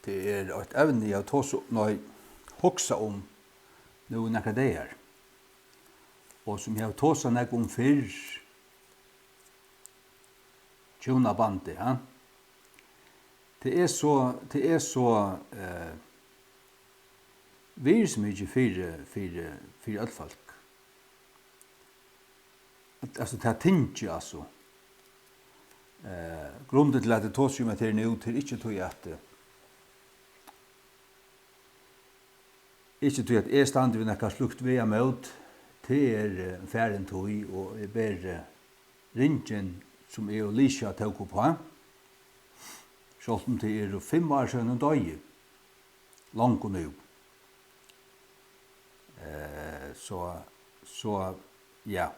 Det et evne jeg tar så når hoksa om noen nekka det her. Og som jeg har tåsa nekka om fyrr, tjona bandet, ja. Det er så virksmykje for alle folk. Altså, det er tinge, altså. Grunden til at det tås jo med til nå, til ikke tog at ikke tog at jeg stand ved nekka slukt via møt, til færen tog, og jeg ber ringen som er og Lisha tog på, selv om det er 5 år siden og døg, langt og nå. Så, ja.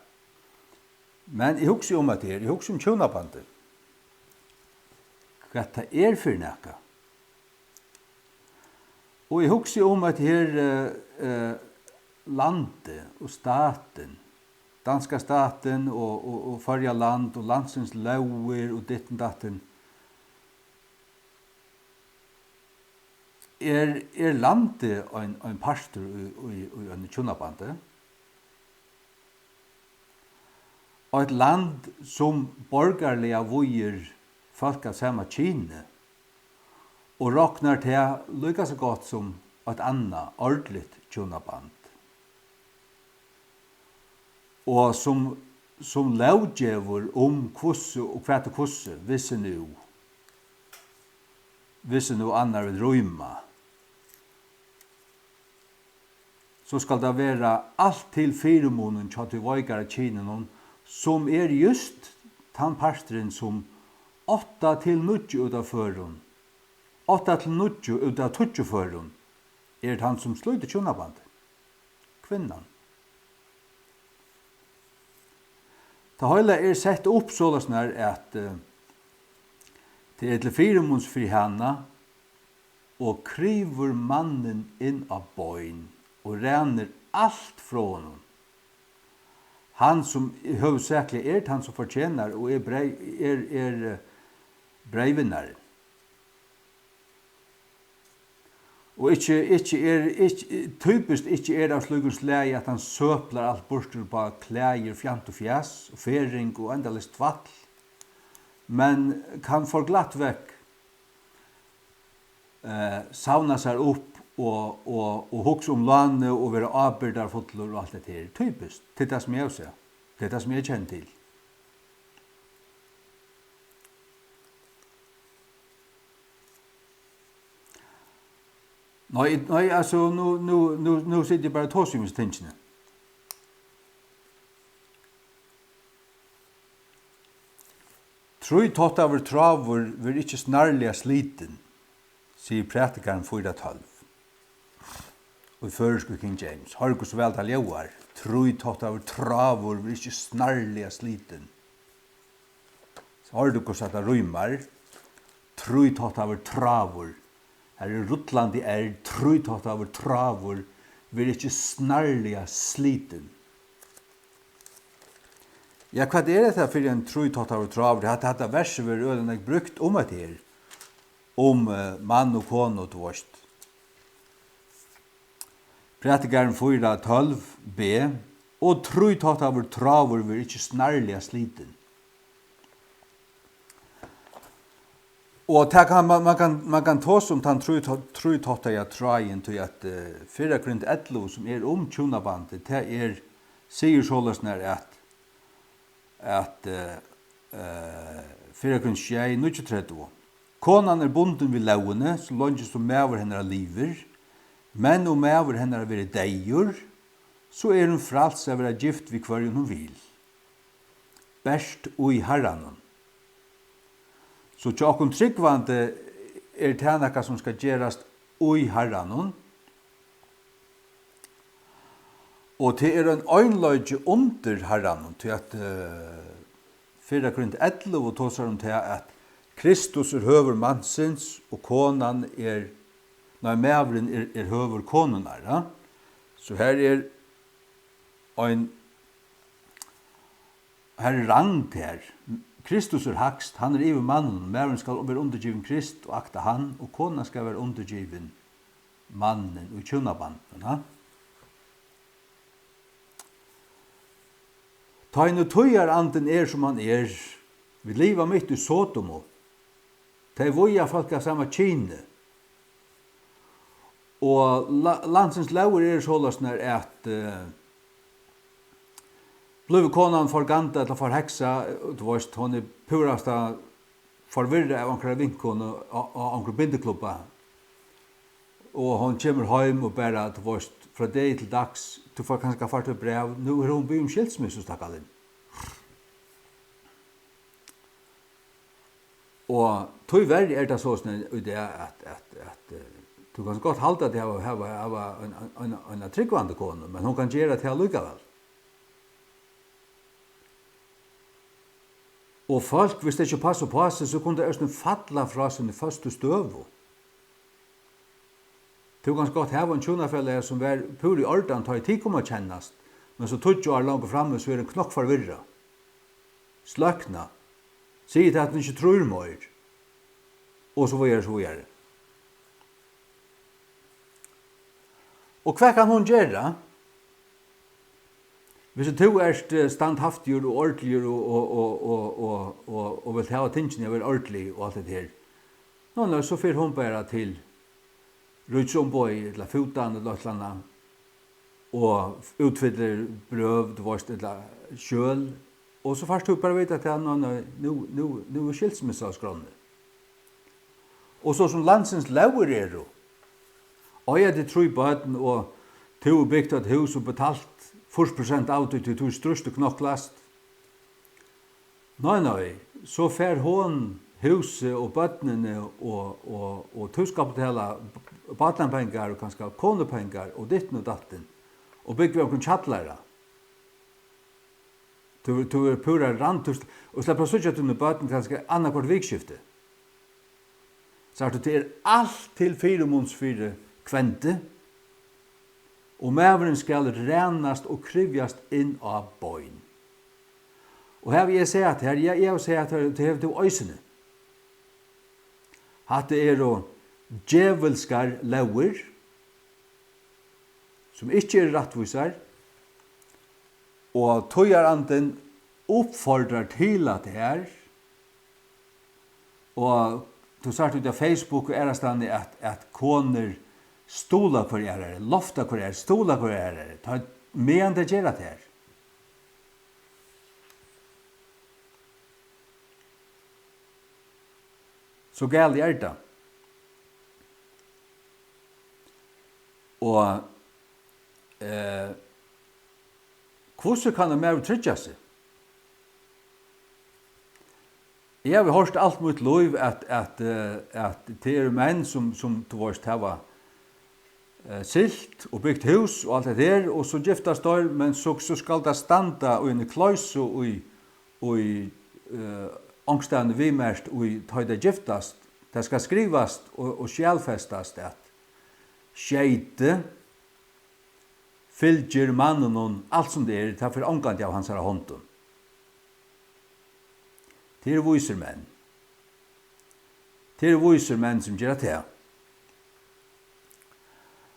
Men jeg husker om at jeg husker om tjonabandet. Hva det er for nekka. Og jeg husker om at her landet og staten, danska staten og farja land og landsens lauer og ditten datten, er landet en pastor i en tjonabandet? Og et land som borgerlige vujer folk av samme kine, og råknar til lykka så godt som et annet ordentligt tjonaband. Og som lovgjøver om hvordan og hva til hvordan, hvis nu annar vil røyma, så skal det være alt til firemonen tja til vøygare kinen, som er just tannpastoren som 8 til 9 ut av føren, 8 til 9 ut av 20 føren, er han som sluter tjonabandet. Kvinnan. Det hele er sett opp sånn at det er til firemundsfri henne, og kryver mannen inn av bøyn, og renner alt fra honom. Han som hovedsakelig er han som fortjener, og er breivinnaren. Og typisk ikke er av slugens leie at han søpler alt borster på klæger, fjant og fjæs, og fering og endelig tvall, men kan få glatt vekk savna seg opp og hugsa om landet og være avbyrdarfotler og alt det her. Typisk, til det som jeg ser. Det er det som jeg kjenner til. Nei, altså, nå sitter jeg bare og tås i mis tingene. Troi tottaver travur vil ikke snarlega sliten, sier prætikaren 4:12. Og i føresku King James, har du så vel til jauar, troi tottaver travur vil ikke snarlega sliten. Så har du så at det rymar, troi tottaver travur, her er ruttland i troi tottaver travur vil ikke snarlega sliten. Ja, hva er dette for en troi tottaver travur? Dette verset vil øyne brukt om et her, om mann og kone og tvåst. Prætikaren 4:12b, og troi tottaver travur vil ikke snarlega sliten. Og man kan tås om den troi tottaver traien til at 4:11 som er om tjonabandet, det sier såløsner at 4:6 konan er bunden vid lauene, så langt som maver henne liver, men om maver henne er vært deier, så er hun frals av å være gift vid hver hun vil. Best og i herranen. Så tjokken tryggvande er tænaka som skal gjerast og i herranen, og det er en øynløgje under herranen, til at 4:11 tåsar om til at Kristus er høver mansins, og konan mævren er høver konunar. Ja? Så her er rang her Kristus hakst, han iver mannen, mæren skal være undergiven Krist og akta han, og kona skal være undergiven mannen og kjønnabanden. Ta inn og tøyer anden som han vi liva mitt i Sotomo, ta i voja folk av samme kine, og landsens lauer sålast når at blev konan forganta eller forheksa, du veist, hon purasta forvirra av ankra vinkon og ankra bindeklubba. Og hon kommer heim og bara, du veist, fra dag til dags, du får kanskje fart et brev, nu hon by skilsmissus takkalinn. Og tog verre det sånn i det at du kan godt halda det av en tryggvande kone, men hon kan gjøre det til likevel. Og folk, hvis det ikke passer på seg, så kunne det falla fra sin første støv. Du kan godt ha en tjonafelle som var pur i ordan, ta i tid kommer kjennast, men så tog jo langt framme, så er en knokk forvirra. Sløkna. Sier til at han ikke tror mer. Og så var så gjøre. Og hva kan hun gjøre? Hvis du standhaftig og ordentlig og vil ta tingene og være ordentlig og alt det her, så får hun bare til rutsomboi eller fotan eller et eller annet, og utfyller brøv, du veist, eller kjøl, og så først du bare vet at nå skilsmissa av skrånne. Og så som landsens lauer og jeg hadde tro på at og to bygd et hus og betalt 40% av det til to største knokklast. Nei, så fer hon huset og bøtnene og tuskapitella badlandpengar og kanskje konepengar og ditten og datten og bygd vi omkring tjallara. Du pura randtust og slipper å sutja til bøtten kanskje annakvart vikskifte. Så det alt til 4 måneds 4 kvente, og mæveren skal renast og krivjast inn av bøyn. Og her vil jeg si at jeg vil si at det er til øysene. At det djevelskar lauer, som ikke rettvisar, og tøyaranden oppfordrar til at det og du sa ut av Facebook og stand at koner stola hver lofta hver stola hver ta medan det gjør det her. Så galt det. Og hvordan kan det mer trygge seg? Jeg har hørt alt mot lov at det menn som du varst hava silt og byggt hus og alt det der, og så giftast der, men så skal det standa og en kløys og i angstene vimerst og i tøyde giftast. Det skal skrivast og skjelfestast at skjeite fylgjer mannen og alt som det er for omgant av hans hånden. Det viser menn. Det viser menn som gjør det.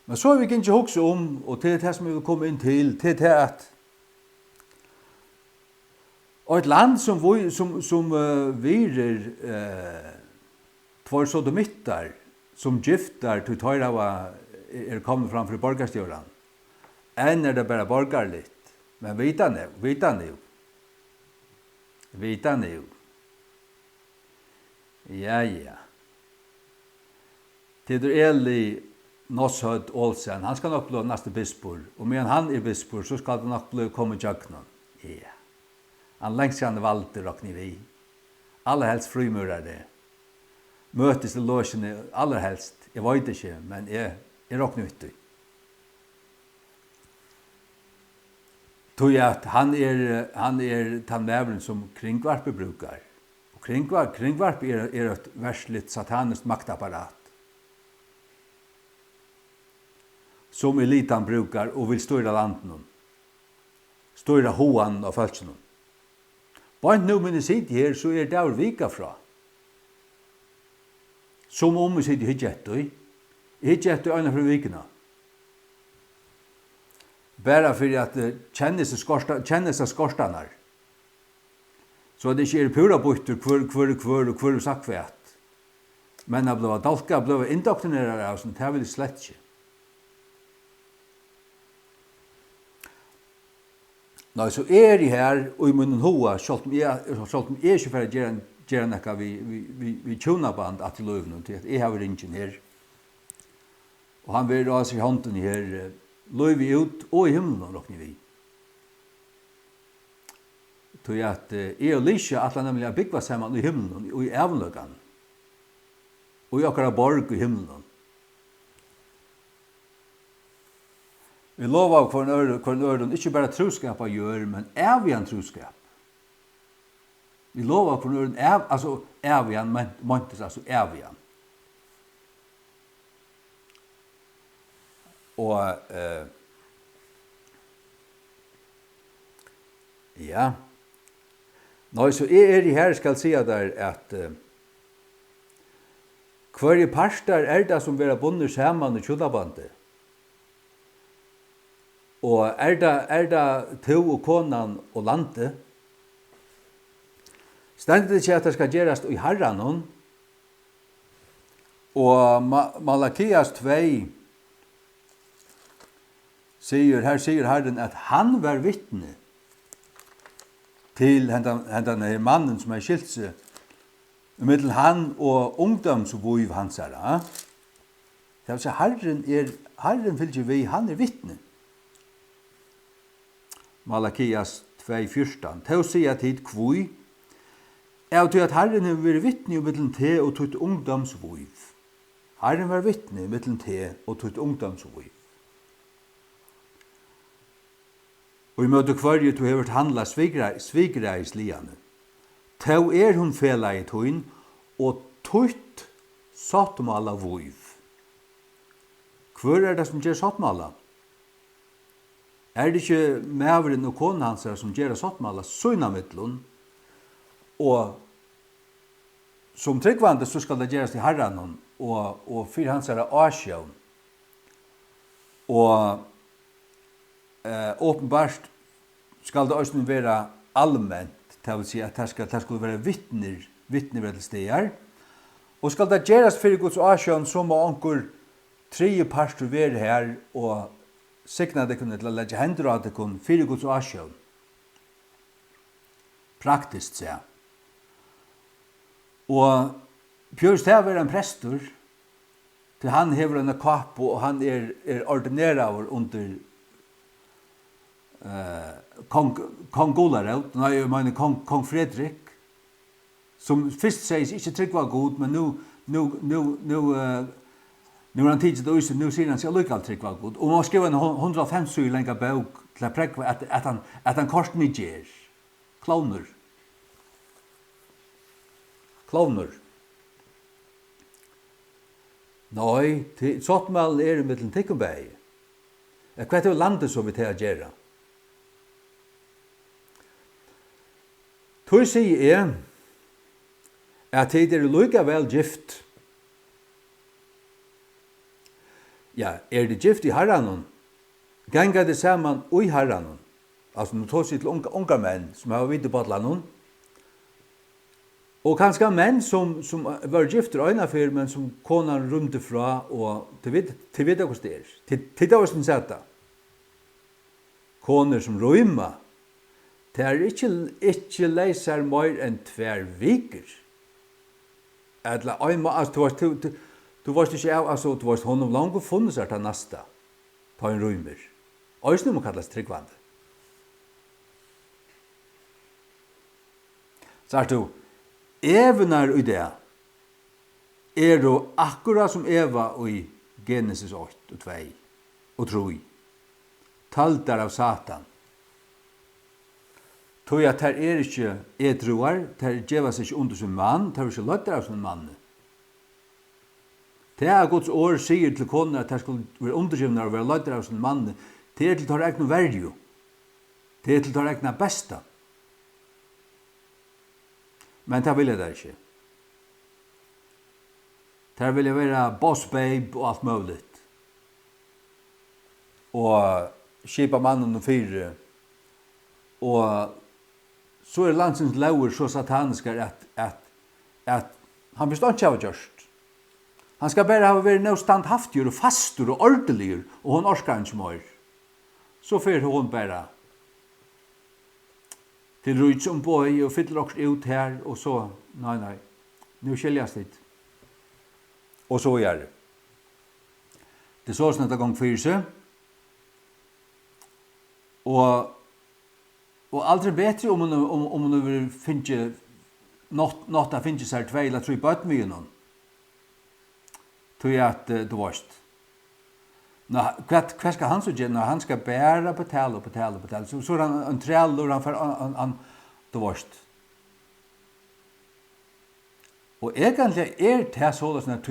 Men så har vi ikke hokse om, og det det som vi vil komme inn til, det at og et land som virer tvær sodomittar, som giftar til tøyra kommet fram fra borgarstjøren, enn det bare borgarlitt. Men vitan jo. Ja. Til Eli Noshød Olsen, han skal nok bli neste bispor, og medan han bispor, så skal det nok bli kommet jøknen. Ja. Han lengst han valgte råkne vi. Aller helst frimører det. Møtes til låsene, aller helst. Jeg vet ikke, men jeg råkne ut det. Tog at han den mævren som kringvarpe brukar. Og kringvarpe et versligt satanisk maktapparat. Som elitan brukar og vil styra landen. Styra hoan av følelsen. Bare nå men jeg sitter her, så det der vika fra. Som om jeg sitter hidjetøy. Hidjetøy øyne fra vikene. Bare for at kjennes av skorstanar. Så det ikke pura bytter hver sagt vet. Men jeg ble dalka, jeg ble indoktrinerer av sånt, det vil jeg slett ikke. Nei, så jeg her, og i munnen hoa, selv om jeg ikke får gjøre noe vi tjonaband at til løyven, til at jeg har ringen her. Og han vil rase i hånden her, løyvi ut og i himmelen, råkner vi. Tog at jeg og Lisha at han nemlig har byggva sammen i himmelen og i evnløkene. Og i akkurat borg i himmelen. Vi lovar hver øren ikke bare troskap å gjøre, men evig troskap. Vi lovar hver øren altså evig møntes, altså evig. Og ja. Nå, så jeg her skal si der at hver parster det som vil bundet sammen i kjudabandet. Og det to og konan og landet. Stendet det ikke at det skal gjøres i herren. Og Malakias 2 sier Herren at han var vittne til hendan mannen som skilt seg mellom han og ungdomsvoiv hans her. Det vil si, Herren vil ikke vi, han vittne. Malakias 2:14. Til sier tid kvui, er til at Herren har vært vittne mellom te og tutt ungdomsvoiv. Herren var vittne mellom te og tutt ungdomsvoiv. Og i møte kvarje du har handla svigreis liane. Tau hun fela i tøyn, og tøyt sattmala voiv. Hvor det som gjør sattmala? Det ikke mævren og konen hans som gjør sattmala søgna mittlun, og som tryggvande så skal det gjøres til herren og fyr hans asjøvn. Og åpenbart skal det også være allmänt, det vil si at det skal være vittner til steder. Og skal det gjøres for Guds asjøvn, så må onker 3 parter være her og sikna det kunne til å legge hender av det kunne for Guds asjøvn. Praktisk, sier jeg. Og Pjørst hever en prestor, til han hever en kapo, og han ordinerer under kong Golareut, nei, jeg mener kong Fredrik, som først sier ikke trygg var god, men nå er han tidsid og nå sier han seg lykkevel trygg var god. Og man skriver en 150 syr lenger bøk til å prekva at han korsen i gjer. Klovner. Nei, såttmål i mittelen tikkumbeg. Hva er landet som vi til å gjøre? Tog sier jeg at det likevel gift. Ja, det gift i herren? Ganga det sammen i herren? Altså, nå tar seg til unge menn som har vidt på atlandet. Og kanskje menn som var gift i øynefyr, men som konan rundt fra, og til vet hvordan det er. Til det var som sett. Koner som røyma, det ikke leiser mer enn 2 viker. Eller du varst ikke av, altså, du varst honom langt og funnet seg til neste, ta en røymer. Øysene må kalles tryggvande. Så er du, Evenar i det jo akkurat som Eva i Genesis 8 og 2 og 3. Taltar av Satan. Tog at her ikke edruar, her djeva seg ikke under sin mann, her ikke løtter av sin mann. Det Guds år sier til konen at her skulle være undergivende og være løtter av sin mann, det til tar egnet verju. Det til tar egnet besta. Men det vil jeg der ikke. Der vil jeg være boss babe og alt mulig. Og skipa mannen og fire. Og så landsens lover så sataniske at han blir ikke av gjørst. Han skal bare ha vært noe standhaftig og fastur og ordelig, og hun orsker ikke mer. Så får hun bare til ryds om bøy og fyller også ut her, og så, nei, nå skiljes litt. Og så gjør det. Det er så snart gang for seg. Og aldri bedre om hun vil finne nått å finne seg 2 eller 3 bøtten med noen. Tror jeg at du varst. Hva skal han så gjøre? Han skal bare betale. Så han en treller, han du varst. Og egentlig det sånn at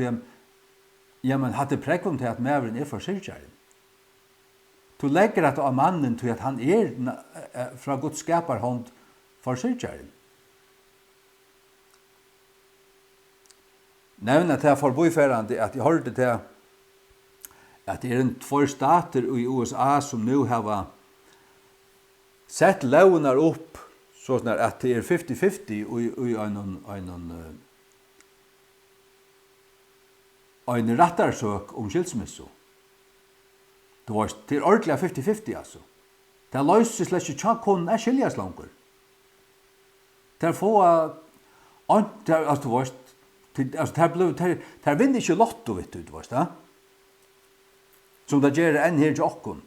ja, men hadde prekvom til at mæveren for syrkjæren. Du legger at av mannen til at han fra Guds skaparhånd for syrkjæren. Nevna til forbøyferande at jeg hørte til at det en 2 stater i USA som nu har sett lovnar opp sånn at det 50-50 i en rettarsøk om skilsmisso. Det ordentlig 50-50 altså. Det løser slett ikke tjakkon skiljas langer. Det få altså du varst det vinner ikke lotto, vet du varst da? Som det gjør enn her til okkon.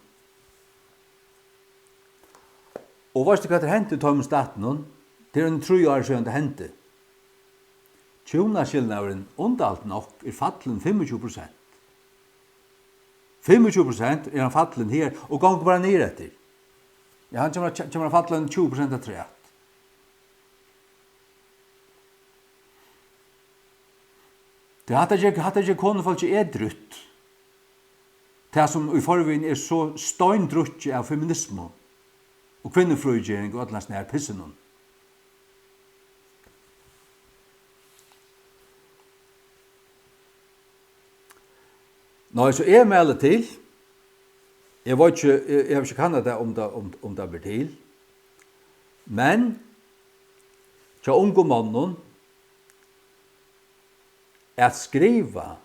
Og varst det hva det hendte i staten? Det en 3 år siden det hendte. Tjonaskillnavren undalt nok fallen 25%. 25% han fallen her, og gang bare ned etter. Ja, han kommer fallen 20% av 3. Det hadde ikke konefolk ikke edrutt. Det som i forveien så støyndrutt av feminisme og kvinnefrøygjering og alle sånne her pissen. Nå, så melder til. Jeg har ikke kannet det om det blir til. Men til unge mannen at skriva,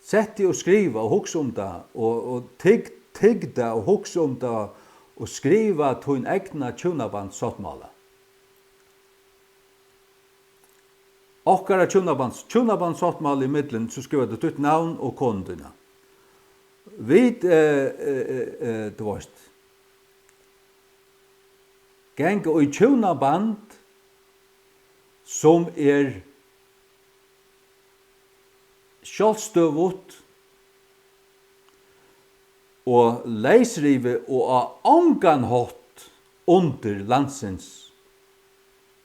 sette og skriva og hugsa om det, og tygda og hugsa om det, og skriva til en egna tjunabandssottmala. Okkara tjunabandssottmala i middelen, så skriva du ditt navn og kondina. Du varst, geng og i tjunaband som sjálvstøvut og leisrive og av anganhått under landsens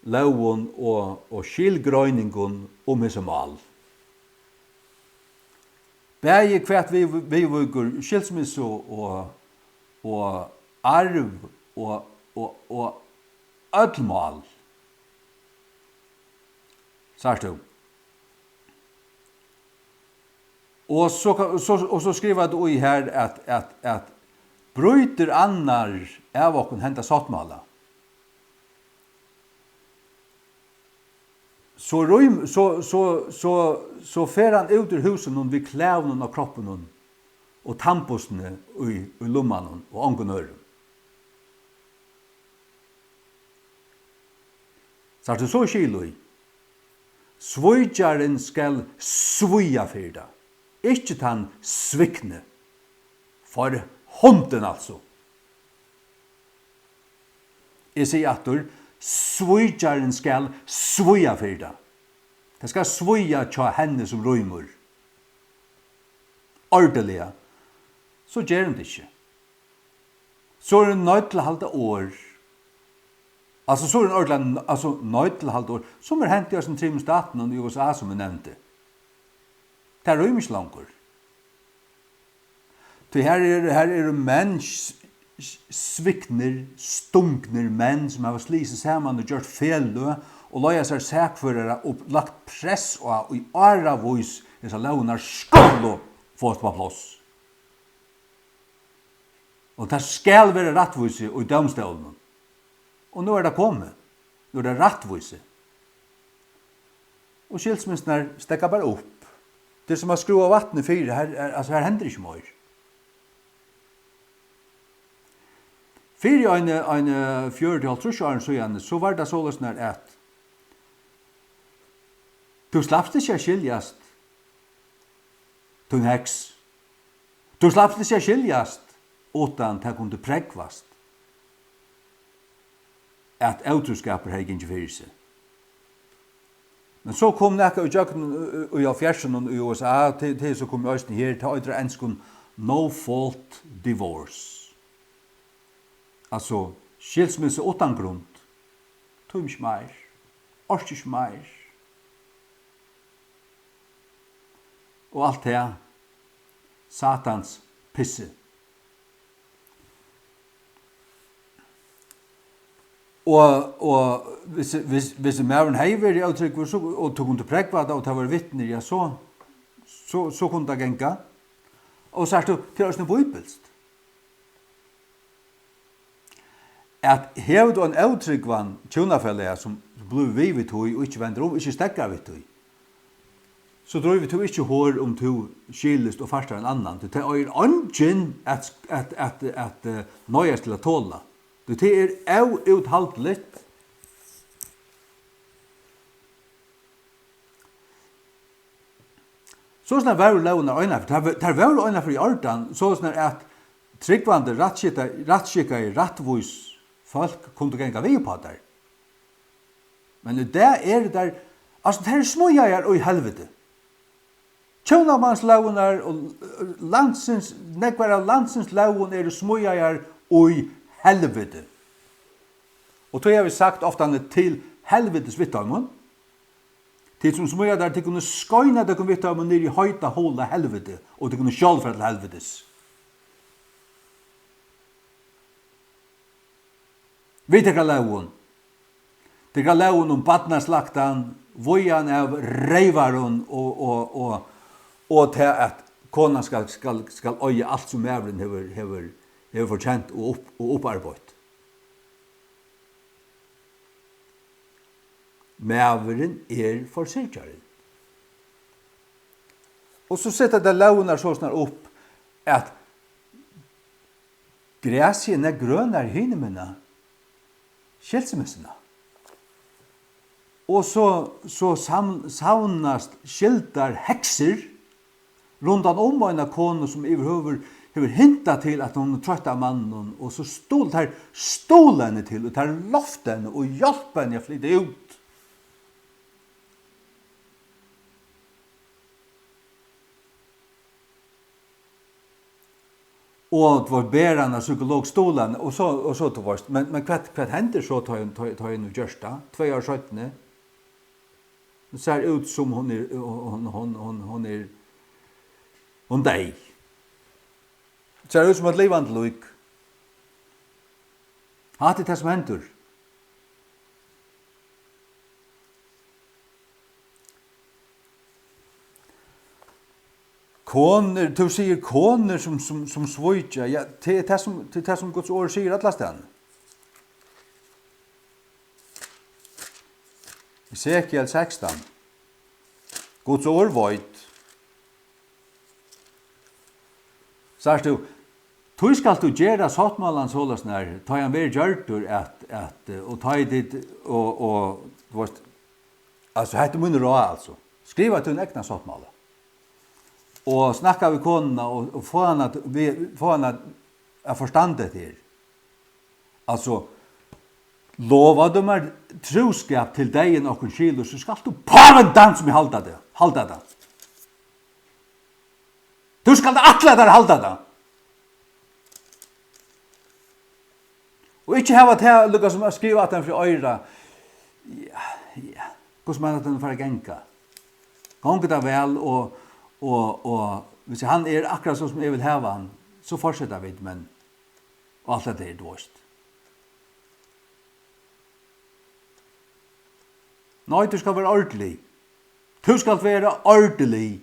lovun og skilgrøyningun hese mal. Bægi hvert vi vugur skilsmisso og arv og öllmal. Sart du? Og så skriver du i her at bryter annar av okken henta sattmala. Så fer han ut ur husen vid klævnen av kroppen og tampusene i lumman og angonøren. Så er det så kilo i. Svøyjaren skal svøya fyrir det. Ikke tan svikne, for hunden altså. Jeg sier at svøyjaren skal svøya for det. Det skal svøya tja henne som røymur. Ordelig, så gjør han det ikke. Så er han nødt til å halde år. Altså, så er han ordentlig, nødt til å halde år. Som hendt i oss en trim staten i USA som vi nevnte. Det er ikke langer. Her menn, svikner, stunkner menn som har sliset sammen og gjort fel, og løya seg sækførere og lagt press og i åra vis disse lovnar skulle få på plass. Og det skal være rattvise i domstolen. Og nå det kommet. Nå det rattvise. Og skilsmissene stekker bare opp. Det som har skruet vattnet fire, her hender ikke mer. Fyrir en 40-50 år siden, så var det sånn at du slappst ikke skiljast til en heks. Du slappst ikke skiljast utan det kunne pregvast at autoskaper har ikke fyrir seg. Men så kom nekka i jøkken i fjärsen i USA, til så kom jeg her, til øyre enskun no fault divorce. Altså, skilsmisse utan grunn, tog ikke mer, orsk ikke mer. Og alt det, satans pisse. Og hvis mæren heiver i avtrykk, og tog hun til prekvada, og det var vittner, ja, så kunne det genka. Og så er det til oss noe bibelst. At hever du en avtrykkvann tjonafelle som blir vi vidt og ikke vender om, ikke stekker vidt og, så tror vi to ikke hår om to skilest og farstar en annan. Det er ønsken at nøyest til å tåle. Det er uthaldelig. Så sånn var lovene øyne for. Det var øyne for i ordan, så sånn at tryggvande rattskikka i rattvis folk kunne genga vi på der. Men det der, altså det er småjager og i helvete. Tjonamannslovene og nekvar av landsens lovene er småjager og i helvete. Og då har vi sagt ofta til helvetes vittamon. Til som smøya der til kunne skøyna det kunne vittamon ned i høyta håla helvete, og til kunne sjálfra til helvetes. Vi tekka laun. Tekka laun om badnaslaktan, vojan av reivaron og til at konan skal øye alt som mævren hever fortjent og opparbeidt. Mævren forsyrkjaren. Og så setter det launar sånn opp at græsien grønner hinemene skilsmissene. Og så saunast skiltar hekser rundan om en kone som hever hinta til at hun trøtt av mannen, og så stol henne til, og tar loft henne, og hjelp henne å flytte ut. Og det var bærende psykologstolen, og så til vårt. Men hva hender så tar hun og gjørst da? 2 år 17. Det ser ut som hun deg. Det ser ut som et livande lyk. Hatt det som hender. Koner, du sier koner som svøytja, ja, til det som Guds ord sier alle stedene. Esekiel 16. Guds ord vøyt. Sars du, tu skal du gjøre sattmålen sånn her, ta han ved gjørtur og ta i ditt, og altså, hette munner råd, altså. Skriva til en egna sattmålen. Og snakka vi konene og få henne å forstande til. Altså, lova du meg troskap til deg noen kilo, så skal du på en dans som halda det. Du skal atle der halda det. Og ikke hava til lukka som å skrive at den fra øyra. Ja. Hvordan man at den for å genka. Gonget det vel, og hvis han akkurat sånn som jeg vil hava han, så fortsetter vi, men og alt det dårst. Nei, du skal være ordentlig. Du skal være ordentlig.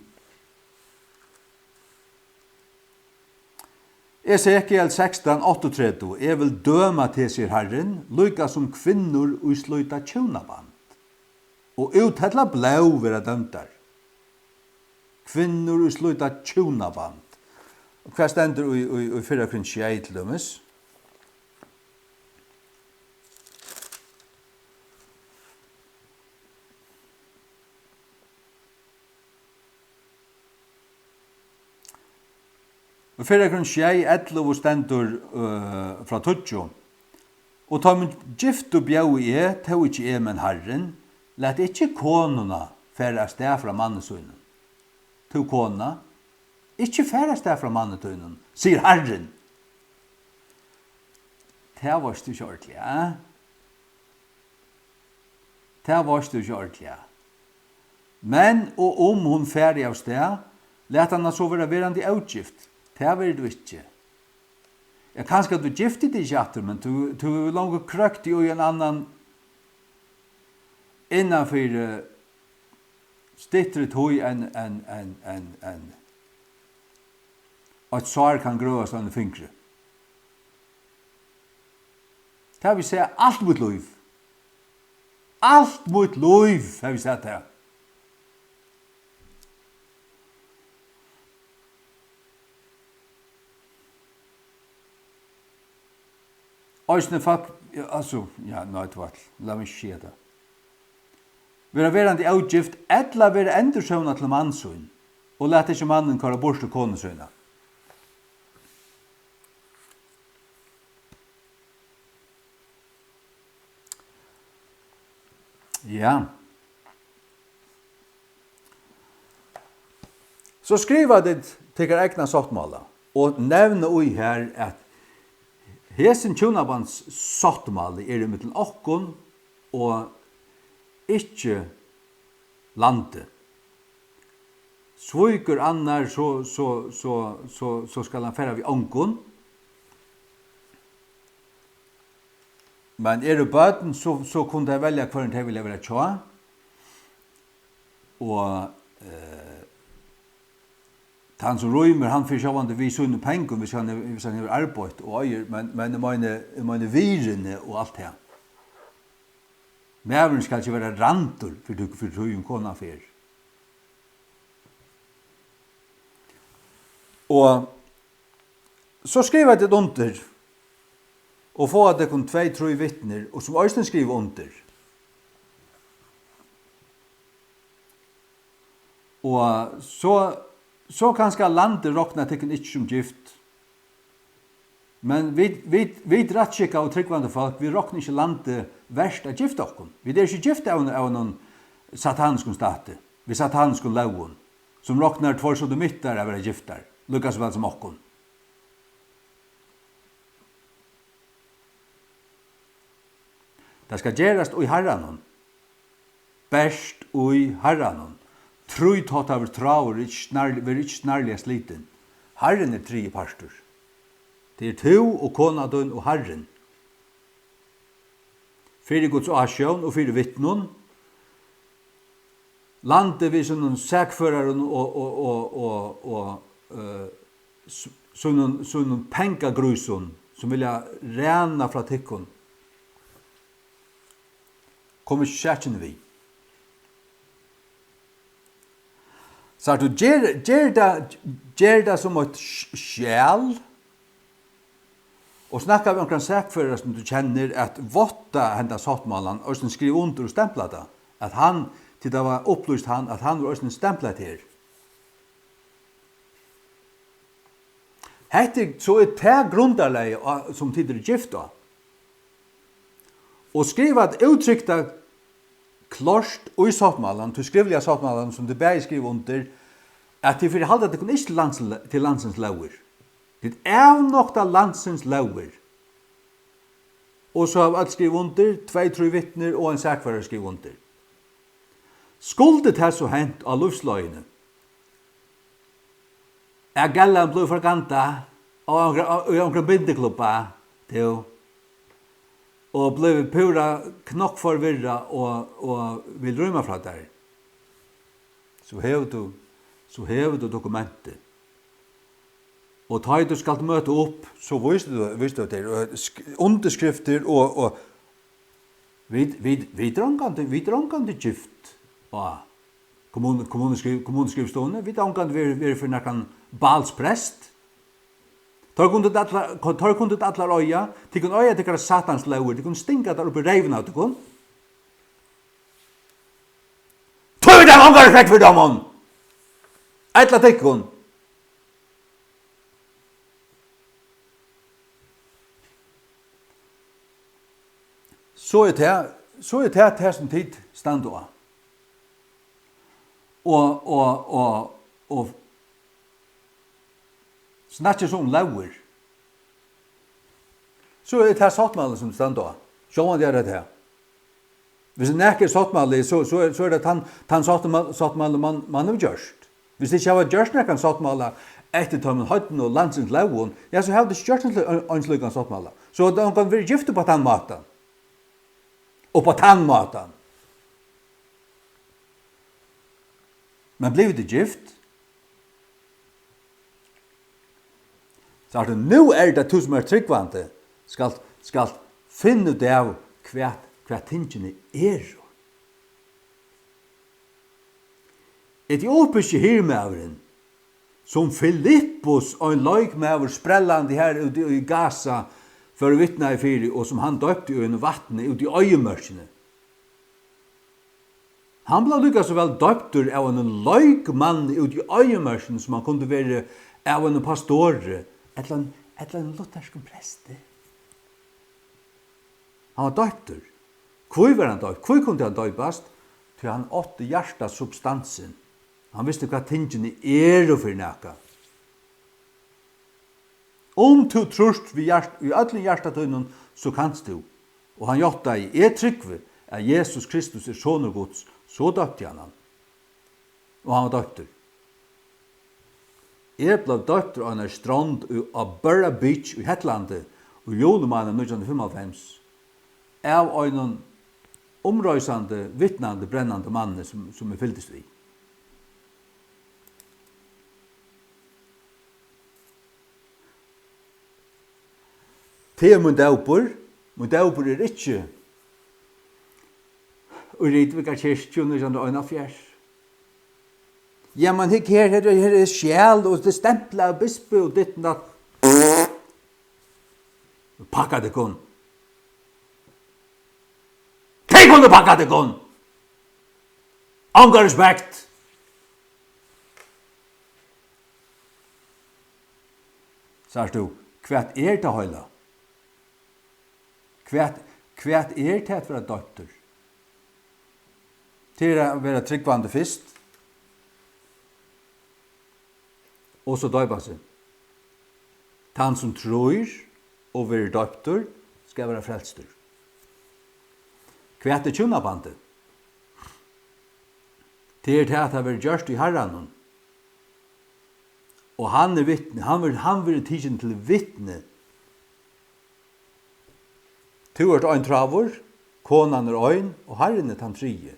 Esekiel 16, 38. Jeg vil døma til, sier Herren, lykka som kvinnor utsluta tjonaband. Og uthella blau vera dømtar. Kvinnor utsluta tjonaband. Og hva stendur i 4 Korintier til dømes? Og 4 Korintier 11 stendur fra Tudjo. Og ta min gift og bjau i tau ikkje men Herren, let ikkje konuna færa sted fra mannesøynen. To kona, ikkje færa sted fra mannesøynen, sier Herren. Det var du ikke ordentlig, ja? Det var du ikke ordentlig, ja? Men, og hun færa av sted, let han så være verand i utgift. Det var du ikke. Ja, kanskje du giftet deg ikke atter, men du er langt krøkt i en annan innanfor stittre tøy enn at svar kan grøas av en fingre. Det har vi sett alt mot liv. Alt mot liv har vi sett det. Øysene folk, altså, ja, nøytvall, la meg skje det. Vera verandi avgift, etla vera endursøvna til mannsøyn, og leta ikke mannen kara bort til konesøyna. Ja. Så skriva det til egna sottmåla, og nevne ui her at hesen tjonabands sottmåli er mittel okkon og ikkje lande. Svøyker annar så skal han færa vi onkon. Men er det bøten, så kunne de velja hver de vil være tja. Og han som røymer, han fyrir sjåvande vi sunne pengen hvis han har arbeid og øyer, men jeg mener virene og alt det. Mævren skal ikke være rantur for tøyen kona fyrir. Og så skriver jeg det under, og få at det kom 2-3 vittner, og som Øystein skriver under. Og så kanskje landet råkna tekken ikke som gift. Men vi rettskikka og tryggvande folk, vi råkner ikke landet verst av gift okkom. Vi er ikke gift av noen satanisk state, vi satanisk laun, som råkner tvår så du mittar av å være giftar, lukkas vel som okkom. Det skal gjerast ui herranon, best ui herranon. Trui tått av traver vi ikke snarlig sliten. Herren er 3 parster. Det er to og konadun og Herren. 4 Guds asjon og 4 vittnon. Landet vi sånn sækføreren og sånn pengagrusen som vilja rena fra tikkun. Kommer kjærkjen vi. Så du gjør det som et sjæl, og snakker vi omkring sækfører som du kjenner at votta hendas sottmålen, og som skriver under og stempler det, at han, til det var opplyst han, at han var også stemplet her. Hette så er det grunderleie som tider gifta, og skriver at uttrykta klart og i sottmålen, til skrivelige sottmålen som det bare skriver under, at det fyrir halda det kun ikke til landsens lauer. Det er nokta landsens lauer. Og så har alt skrivet under, 2-3 vittner og en sækvarer skrivet under. Skuldet her så hent av lufsløyene. Er gallan blod forganta og omkring bindeklubba til. og blev pura knokk forvirra og vil rømma fra der. Så hever du dokumentet. Og ta du skal møte opp, så visste du det, underskrifter og vi drangande gift og kommuneskrivstående, vi drangande vi for nekkan balsprest. Tar kundet atlar øya, de kun øya til satans lauer, de kun stinga der oppi reivna av de kun. Tøy det langar frekk for dem! Eitla tikkun! Så er det som tid stand av. Og snakker som lauer. Så er det sattmålet som stand av. Så man gjør det her. Hvis det ikke er sattmålet, så er det den sattmålet man har gjort. Hvis det ikke har gjort noen sattmålet etter tømmen høyden og landsens lauer, ja, så har det ikke gjort en slik sattmålet. Så de kan være gifte på den måten. Og på den måten. Men blir det gift? Så at nu er det du som er tryggvante skal finne ut av hva tingene er. Etiopiske hirmæveren som Filippus og en løgmæver sprellande her ute i Gaza for å vittne i fyri, og som han døpte i en vattne ute i øyemørsene. Han ble lykka så vel døptur av en løgmann ute i øyemørsene som han kunne være av en pastor, et eller en luthersk preste. Han var døptur. Hvor var han døpt? Hvor kunne han døpast? Til han åtte hjärsta substansen. Han visste hva tingene er og for nækka. Om du trust vi alle hjertatøynen, så kanst du. Og han gjort deg i trykve at Jesus Kristus er sånn og gods, så døpte han. Og han var døpter. Jeg ble døpter av en strand av Burra Beach i Hetlandet, og julemannen 1995, av en omrøysande, vittnande, brennande mann som er fylltist vi. Det er min daupur er ikke og Rydvika kyrkjun og sånn øyne fjers. Ja, men her er sjæl og det stempla av bispe og ditt og datt. Pakka det kun. Hva kunne pakka det kun? Anga respekt. Sars du, hva er det høyla? Hva er det til å være døpter? Til å være tryggvande fyrst, og så døypa seg. Han som tror og være døpter skal være frelster. Hva er det tjunabandet? Til å være gjørst i herren. Og han er vittne, han vil tidsen til vittne. Tu er ein travor, konan er ein, og herren er den tredje.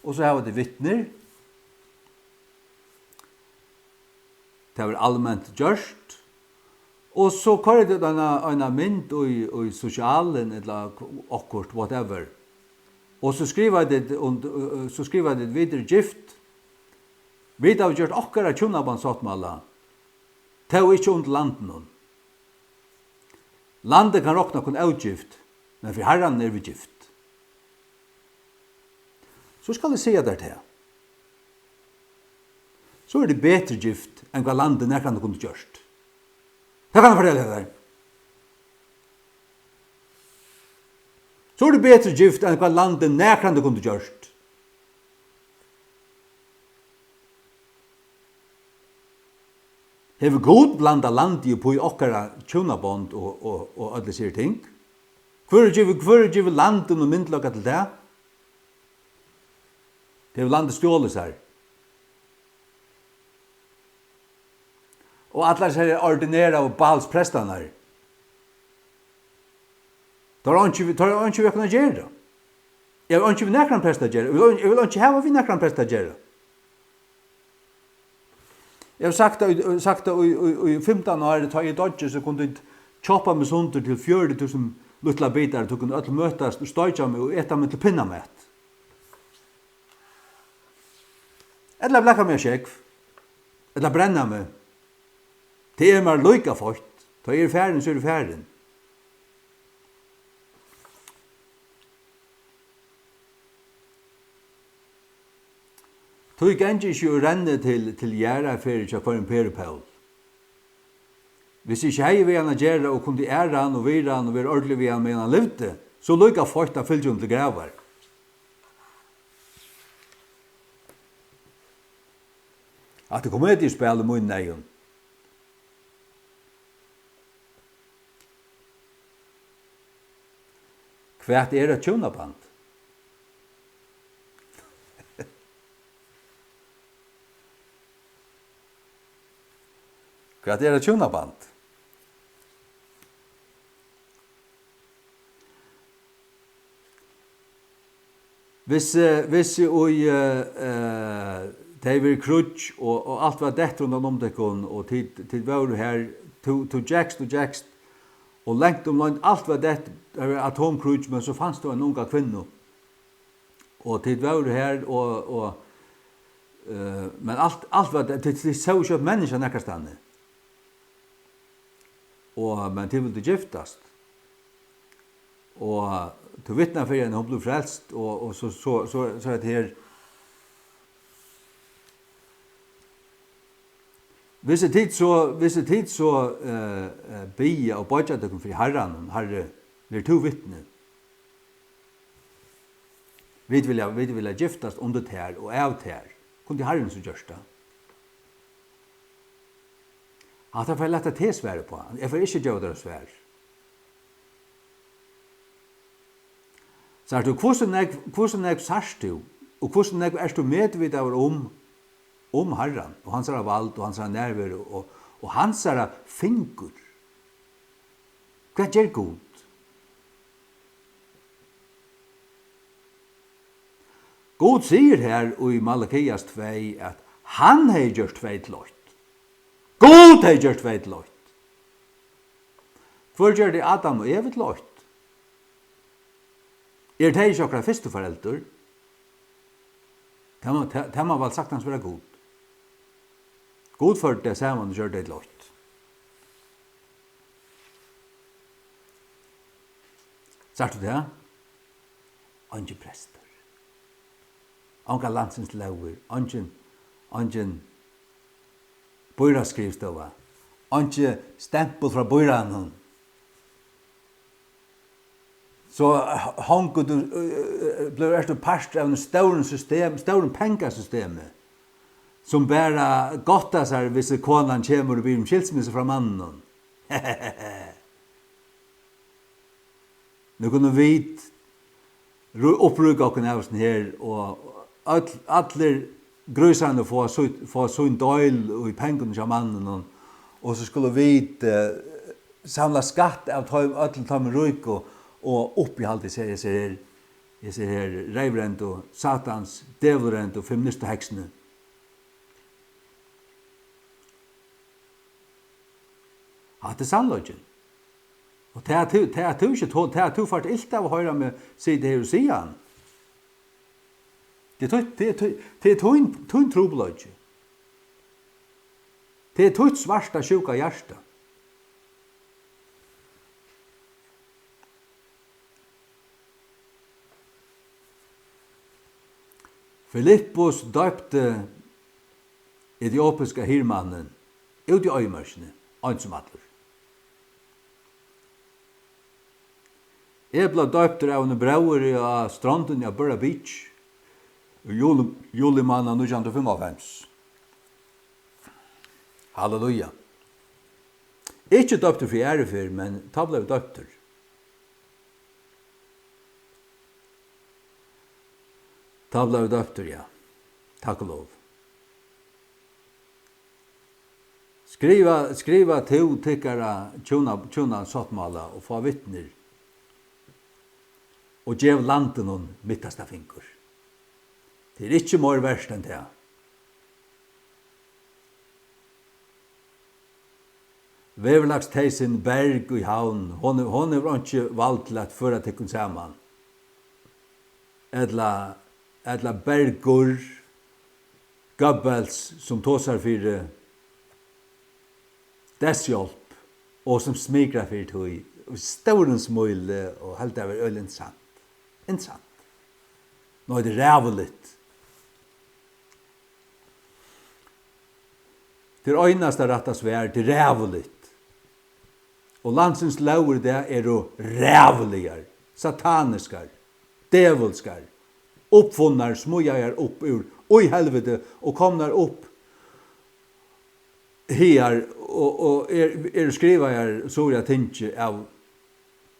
Og så har vi det vittner. Det er allmänt gjørst. Og så kører det en mynd i sosialen, eller akkurat, whatever. Og så skriver det videre gift. Vi har gjort akkurat tjunabandsåttmala. Det er ikke under landen. Landet kan råkna kun utgift, men for herran er vi gift. Så skal vi se det til. Så er det bedre gift enn hva landet nærkant kunne gjørst. Det kan jeg fortelle deg. Så er det bedre gift enn hva landet nærkant kunne gjørst. Hever god blanda landet på i okkara tjunabond og alle sier ting. Hvor er givet landet og myndlokka til det? Hever landet stjålet seg. Og alle sier ordinera og balsprestene. Det har ikke vi kunnet gjøre. Jeg vil ikke vi nekran presta gjøre. Jeg vil ikke hava vi nekran presta gjøre. Jeg har sagt det i 15 år, da jeg dodge, så kunne jeg choppa meg sunter til 40.000 luttla bitar, så kunne alle møtast og støyja meg og etta meg til pinnamett. Eller blekka meg skjekv. Eller brenna meg. Det er meg loika fort. Da er ferden, så er ferden. Tog ikke ikke å renne til gjæraferie til hver en peripaul. Hvis ikke hei vi han gjøre og kunne ære han og vire han og være ordentlig vi han med han levde, så lukka folk av fylgjum til gravar. At det kommer til å spille mun nøyen. Hva er det tjonaband? Hva er det tjonaband? Hvis det var krutsch og alt var dett rundt om det og til var her to jakst og lengt om langt alt var dett atomkrutsch, men så fanns det en unga kvinna og til var her og men alt var dett til så kjøpt mennesker nekkarstande og men til ville giftast og til vittna for henne, hun ble frelst og så er det her Hvis det tid så bia og bodja dere for herran, herre, blir to vittne. Vi vil giftast under her og av her. Kunne herren så gjørst det? At jeg får lette til svære på. Jeg får ikke gjøre det svære. Så er det, hvordan er sørst du? Og hvordan er du medvidaver om herran, og hans er vald, og hans er nærvær, og hans er fingur. Hva gjør god? God sier her i Malakias 2 at han har gjort tveit løyt. God har gjort tveit løyt. Hvor gjør det Adam og Eva løyt? Er det ikke akkurat første forelder? Det har man vel sagt hans være god. God for det sammen gjør det løyt. Sagt du det? Ange prester. Ange landsens lauer. Ange bøyraskrivstova. Ange stempel fra bøyranen. Så hanker du, blir du parst av en større pengasystemet, som bare gottar seg hvis konan kommer og blir en skilsmisse fra mannen. Nå kunne vi oppbruke okken av oss her, og alle grøserne få sånn døyl i pengene til mannen, og så skulle vi samla skatt av alle tommen røyk, og oppi alt jeg ser her reivrent og satans, djevelrent og feministheksene. Det er sannløgjen. Og det er to fart ilt av å høre med side her og siden. Det er tøyn trobeløgje. Det er tøyt svarta sjuka hjärsta. Filippus døpte etiopiska hirmannen ut i øymørsene, ansomattler. Jeg ble døpt av en brauer av stranden av Burra Beach, julimannen av 1995. Halleluja. Ikke døpt for ærefyr, men ta ble døpt. Ta ble døpt, ja. Takk og lov. Skriva til tykkara tjona sottmala og få vittner og gjev landen hon mittasta finkur. Det er ikke mer verst enn det. Veverlagsteisen Berg i havn, hon er ikke valgt til at føra tekken saman. Edla Bergur, Goebbels som tåsar fyrir deshjálp, og som smikrar fyrir tøy, og stauren smøyle, og helt over øl interessant. Interessant. Nå er det rævligt. Det er øynasta rattas vær, det er rævligt. Og landsens lover det er jo rævligar, sataniskar, djevelskar, oppfunnar, smujar opp ur, oi helvete, og komnar opp her, og skriva her, så jeg tenker, av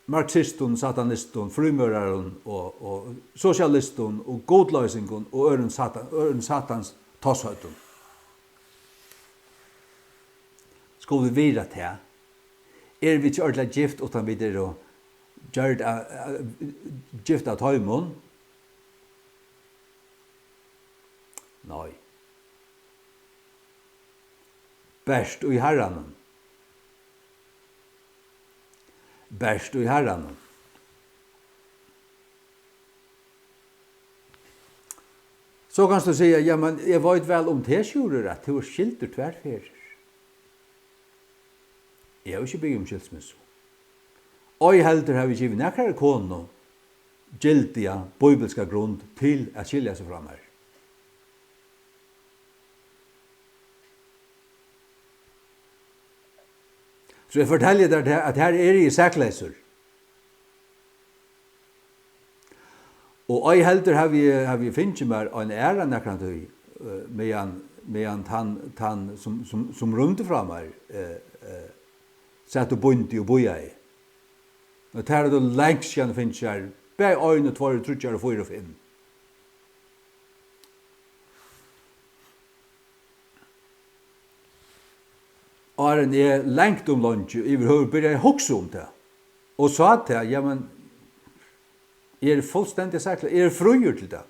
marxisten, satanisten, frumøraren, og sosialisten, og godløsingen, og øren satans tosshøyten. Skulle vi vire til, vi ikke ordentlig gift, utan vi er og gjørt gift av tøymon? Nei. Best og i herranen. Best og i herranen. Så kan du si, ja, men jeg vet vel om t-skjurer at du er skilter tverrferer. Jeg har ikke bygget om skilsmissu. Og jeg heldur har vi givet nekkare konu gildiga bibelska grund til at skilja seg fra meg. Så jeg forteller deg at her er jeg sækleiser. Og jeg heldur har vi finnet meg en æra nekkare tøy, medan han som rymte fra meg, sett og bunti og boja i. Og det er det lengst siden finnes her, bæg øyne, 2, 3, 4 og 5. Og den er lengt om lunch, i hverhøy begynner jeg hokse om det. Og sa til, ja, men, jeg er fullstendig sikker, jeg er frugjør til det.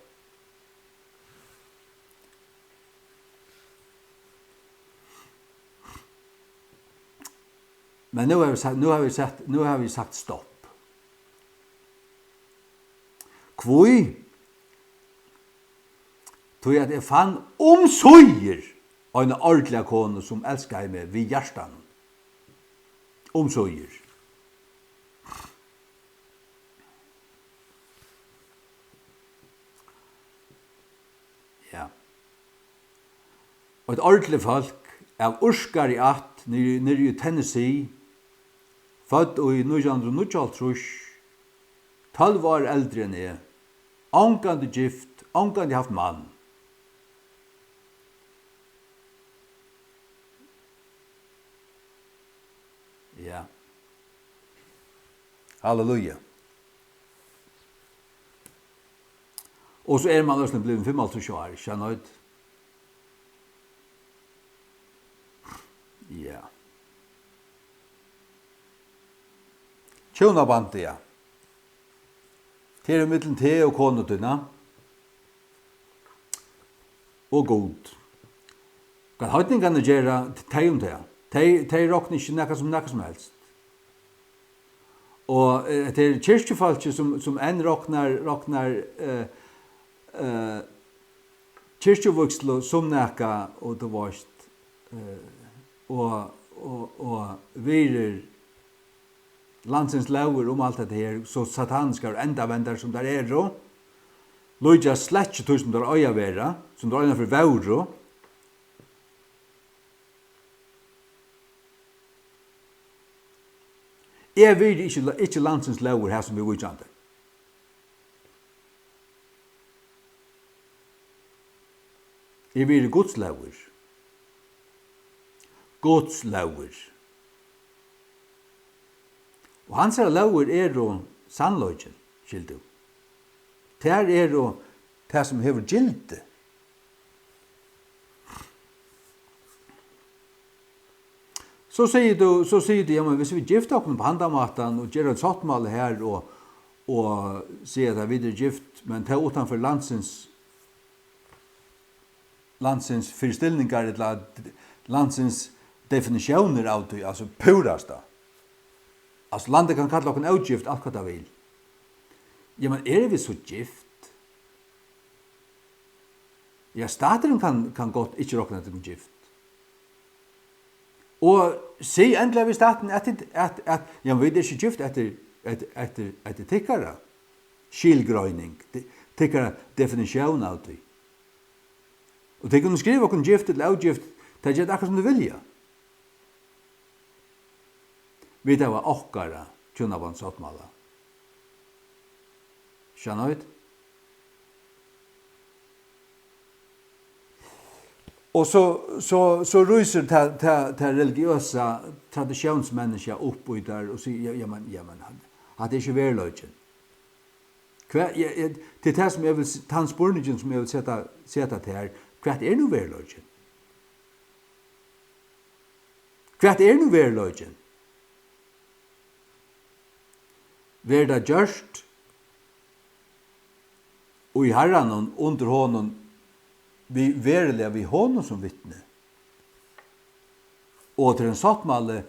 Men nu har vi sagt stopp. Kvoi? Tog at jeg fann omsøyer av en ordentlig kone som elskar meg vid hjertan. Omsøyer. Ja. Og et ordentlig folk av Urskar i 8 nere i Tennessee, født i 1929, 12 år eldre enn jeg, angående gift, angående haft mann. Ja. Halleluja. Og så er man også blevet 25 år, ikke nøyd? Ja. Tjónabandet, ja. Det er mittlen te og konutuna. Og god. Kan høytningene gjøre teg om det? Teg råkner ikke nekka som helst. Og det er kyrkjefalket som enn råkner kyrkjevuxlo som nekka og det varst og virer landsens lover om alt dette her, så sataniske og enda vendar som der er og Luja slett ikke som der øya vera, som der øyna for vauro. Jeg vil ikke landsens lover her som vi vidjande. Jeg vil Guds lover. Guds lover. Og hans lover er jo sannløgjen, skildu. Det er jo det som hever gilde. Så sier du, ja, men hvis vi gifter oss på handamaten og gjør et sattmål her, og sier at vi gift, men ta utanfor landsens forstillningar, eller landsens definitioner av det, altså purasta. Altså landet kan kalla okken outgift alt hva det vil. Ja, men vi så gift? Ja, stateren kan godt ikke råkna til gift. Og si endelig ved staten at ja, men vi ikke gift etter tikkara. Skilgrøyning, tikkara definisjon av det. Og de kunne skrive okken gift eller outgift, det er akkurat som du vilja. Vi det var okkara tjunabandsåtmala. Skjønner ut? Og så ryser det religiøse tradisjonsmennesker opp og der og sier, ja, men, det er ikke verløgjen. Til det som jeg vil, den spørningen som jeg vil sette til her, hva er nå verløgjen? Hva er nå verløgjen? Vær det gjørst, og i herren under hånden, vi verilega vi honom som vittne. Og til en sattmale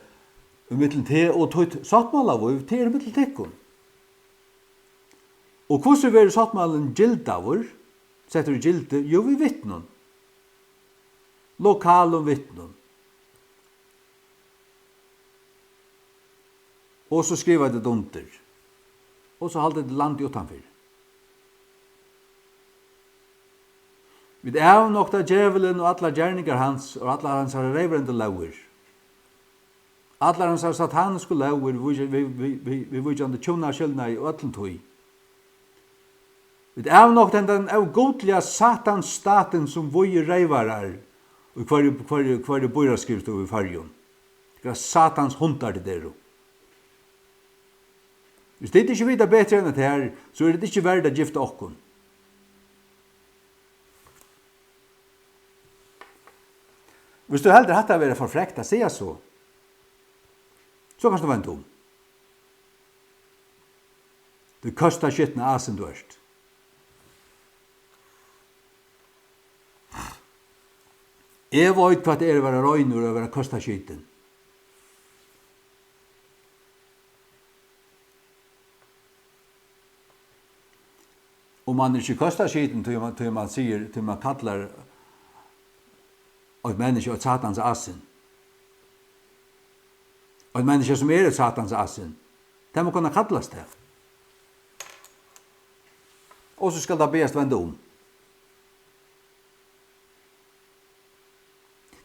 mittel te og tøyt sattmala vår til mittel tekkun. Og hvordan vil sattmalen gildavur, setter du gilde, jo vi vittnen. Lokalum vittnen. Og så skriver det under. Og så halde det land utanfyr. Vi er nok da djevelen og alla gjerningar hans og alla hans reivrende lauer. Alla hans sataniske lauer vi vujande tjona skyldna i ötlen tøy. Vi er nok den avgodliga satans staten som vujer reivarar og hver bøyraskrift over fargen. Det er satans hundar til dero. Hvis det ikke vidar bedre enn det her, så det ikke verdt å gifte okkon. Hvis du heldur hatt å være for frekt å si så kan du vente om. Du kastar skittene asen du erst. Jeg vet hva det er å være røynur og være kastar skitten. Og man ikke kastar skitten til man sier, til man kallar et menneske og satans asen. Og et menneske som et satans asen. Det må kunne kallas det. Og så skal det best vende om.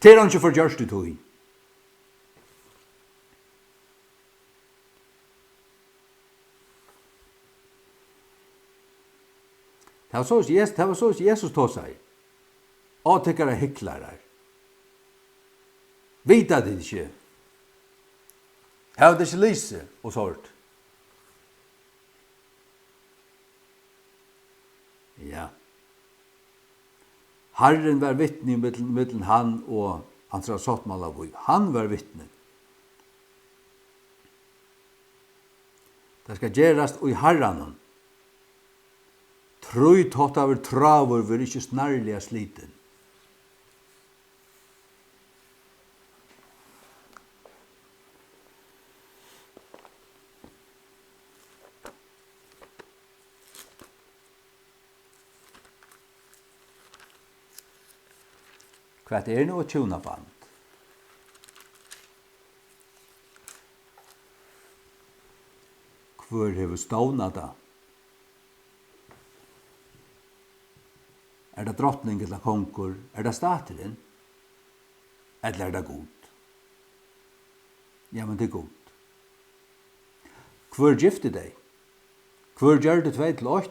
Det han ikke for gjørst i tog. Det var så Jesus tog seg. Og tykkere hyklarer. Vita det ikke. Har det ikke lyse og sort. Ja. Herren var vittne mittlen han og hans sattmala voi. Han var vittne. Det skal gjerast i herren. Trøy tatt av travor var ikke snarliga sliten. Hva er noe tjonaband? Hvor hever ståna da? Er det drottning eller konkur? Er det stateren? Eller er det god? Ja, men det er god. Hvor gifte deg? Hvor gjør det 2 til 8?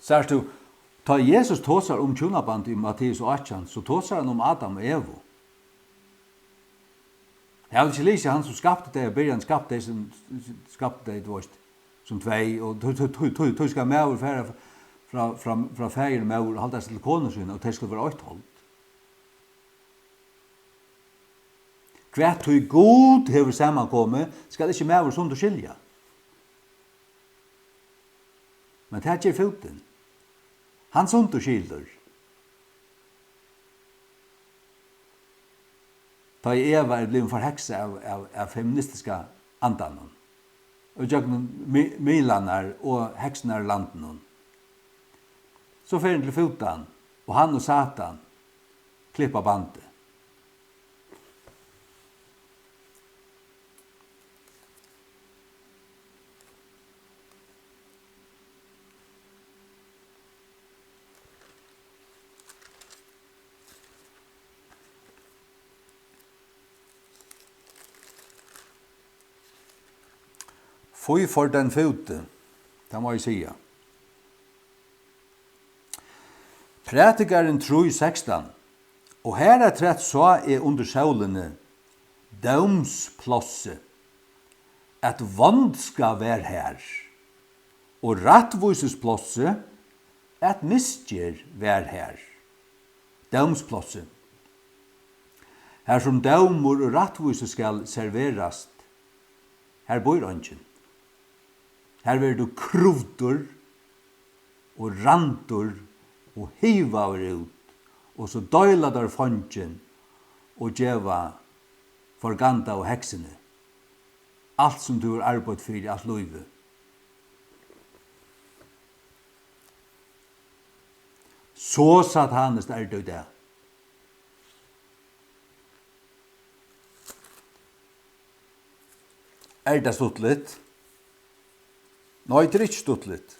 Sær du, ta Jesus tåsar om tjonaband i Matteus 8, så tåsar han om Adam og Evo. Jeg vil ikke lise han som skapte det, byrjan skapte det, som 2, og du skal med over fra feir med over og halda seg til kone sin, og det skal være 8 hold. Hva tog god hever sammankommet, skal ikke med sånn å skilja. Men det er ikke foten. Han sånt og skilder. Da Eva blevet forhekset av feministiske andanen. Og jøkken milaner og heksene landen. Så fer han til foten, og han og Satan klipper bandet. Fy for den foten, det må jeg sige. Prætikaren 3:16, og her er trett så er under sjølene dømsplåse, at vond skal være her, og rettvisesplåse, at misgjer være her. Dømsplåse. Her som dømur og rettvise skal serverast, her bor ønsken. Her vil du kruvdur og randur og hiva ut, og så døyla der fondjen og djeva forganda og heksene. Alt som du har arbeid for i alt løyve. Så satanist er du det. Er det stått litt? Nei, det er ikke stått litt.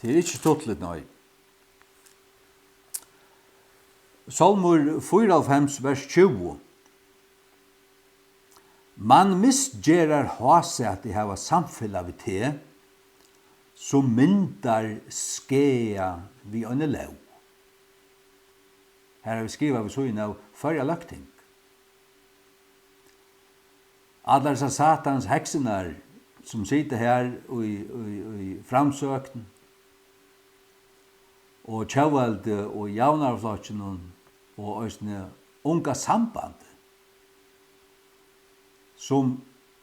Det er ikke stått litt, nei. Salmur 94, vers 20. Man misgjerar haset i hava samfella vi te, som myndar skea vi ånne lov. Her har vi skrivet vi så inn av førja løgting. Alle disse satans heksenar som sitter her i framsøkten, og tjauvalde og javnarflotjen og østene unga samband som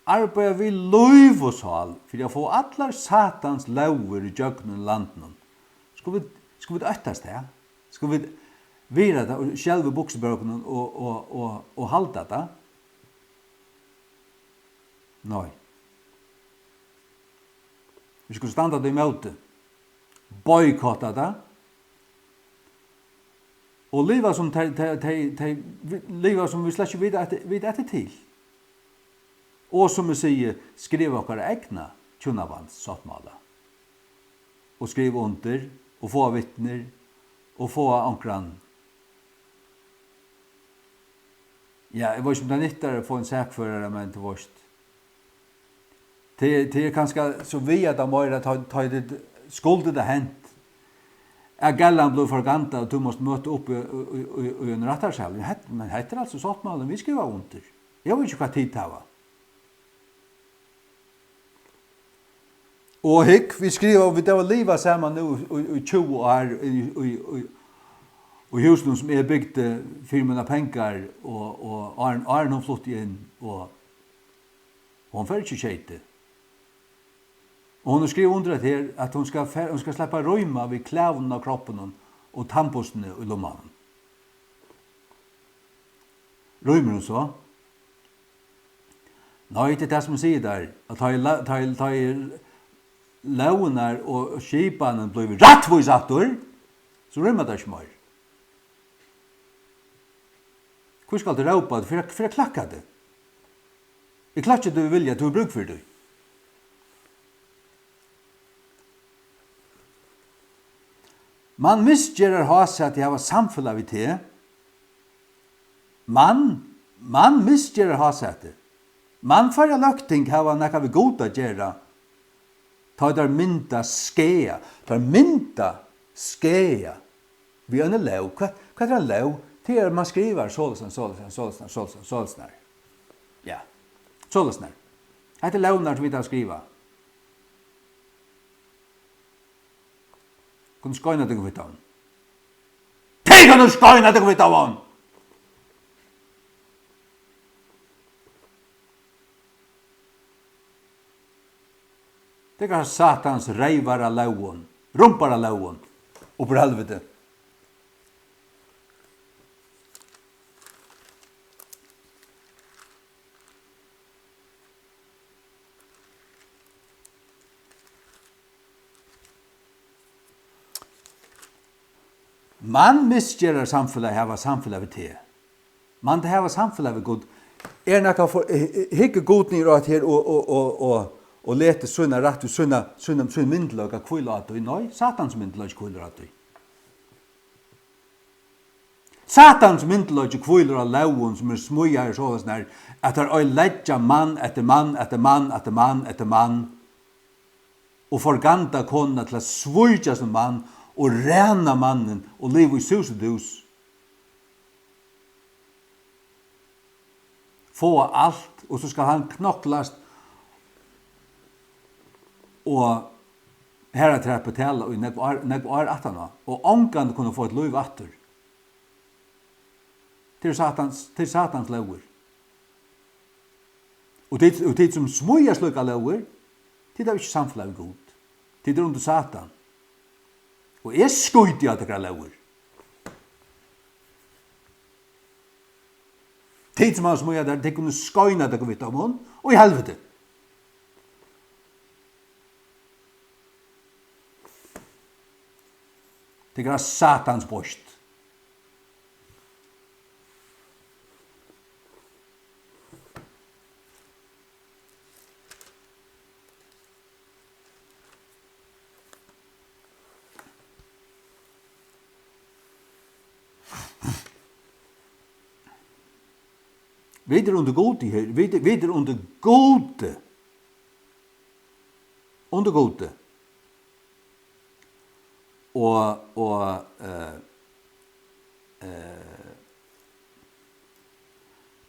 arbeider vi løyv og sal for å få allar satans lauer i jøgnen landen. Skal vi øttast det? Skal vi vira det og sjelve buksebråkene og halda det? Nei. Vi skal standa det i møte. Boykotta det. Og liva som liva som vi slett ikke vid etter til. Og som vi sier, skriv okkar egna tjunabands sattmala. Og skriv under, og få vittner, og få ankran. Ja, jeg var ikke om det nyttar å få en sakførere, men til vårt. Det er kanskje så vi at det må ta det skuldet det hent. Gallan blev forganta og du måste møte opp i en rettarsal. Men heter altså sattmalen vi skriver under. Jeg vet ikke hva tid det var. Og vi skriver, vi var livet sammen nå i 20 år og husen som er bygd for mine penger og Arne flott inn og hun får ikke kjete. Og hun skriver under det her at hun skal slippe røyma ved klæven av kroppen og tannpostene i lommanen. Røymer hun så? Nei, det er det som sier der, at ta i launar og skipanen blir rettvis atter, så røymer det ikke mer. Hvor skal du råpa det? For jeg klakka det. Jeg klakker du vilja, du har bruk for det. Man misgjerar hasa at jeg har samfulla vi til. Man misgjerar hasa at det. Man fyrir løgting hava nekka vi goda gjerra. Ta der mynda skea. Ta mynda skea vi en lov. Hva er en lov? Det er man skriver sålesnar. Ja, sålesnar. Det er lovnar som vi tar skriva. Kan du skøyna deg vidt av han? Kan du skøyna deg vidt av han? Det er satans reivara lauon, rumpara lauon, og på helvete. Man misgjerar samfellet hava samfellet ved te. Man det hava samfellet ved god. Nekka for hikke godnir at her og lete sunna rett og sunna myndelaga kvillat og nei, satans myndelaga kvillat og. Satans myndelaga kvillar av laun som smujar sånn her at er leggja mann etter mann etter mann etter mann etter mann og forganta konna til å svurja som mann og rena mannen og leve i sus og dus. Få alt, og så skal han knoklast og her er trepp betala og nek var attana og ongan kunne få et liv atter. Til satans lover. Og tid som smuja slukka lover, tid er ikke samfunnet god. Tid er under satan. Og jeg skjøyte at det er lover. Tid som han smuja der, det kunne skøyna det vidt av mån, og i helvete. Det er satans bost. Vi er under gode her. Vi er under gode. Under gode.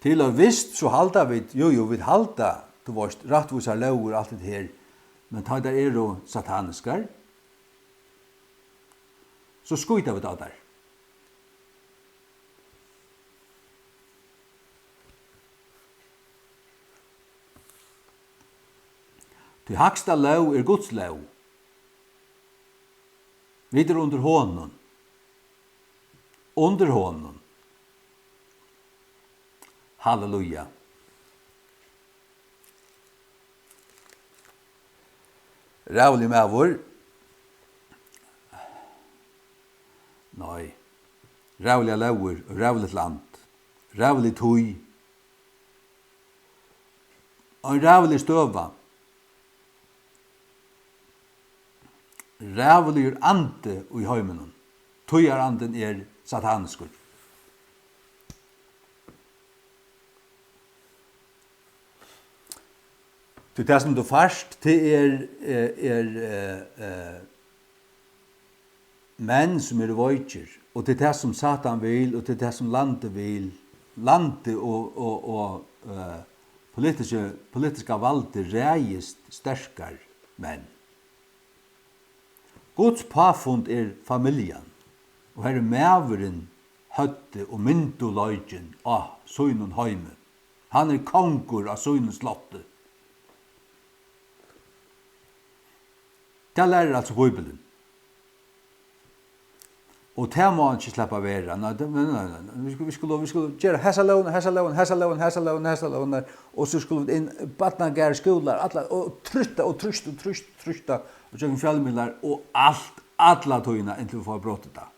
Til og visst så halda vi, vi halda, du varst, rattvisa lover, alt det her, men ta der er jo sataniskar, så skuita vi da der. Til haksta lov er Guds lov. Vi er under hånden. Under hånden. Halleluja. Rævlig mævor. Nei. Rævlig lover, rævlig land. Rævlig tøy. Og rævlig støva. Rævlig ande i heimen. Tøyar anden er sataniskur. Det som du først, det er menn som er vøyker, og det er det som Satan vil, og det er det som landet vil. Landet og politiska valde reist sterkar menn. Guds påfund er familjen, og her er mæveren høtte og myndoløygen av søgnen heime. Han er kongur av søgnen slottet. Det lærer altså Bibelen. Og det må han ikke slippe være. Vi skulle gjøre hessa loven, og så skulle vi inn badnagær skoler, og trysta, og tjøkken fjallmidler, og alla tøyna, inntil vi får bråttet det.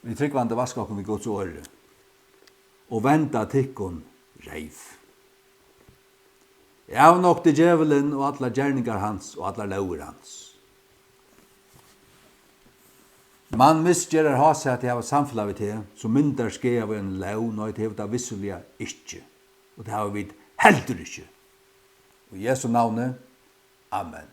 Vi tryggvande vaskakken vi Guds åre, og venda tikkun reif. Jeg har nok til djevelen og alla gjerningar hans og alla lover hans. Man misgjerar ha seg at jeg har samfunnet vi til, så myndar skjer av en lov, når jeg har det vissulige ikke. Og det har vi heldur ikke. Og i Jesu navne, amen.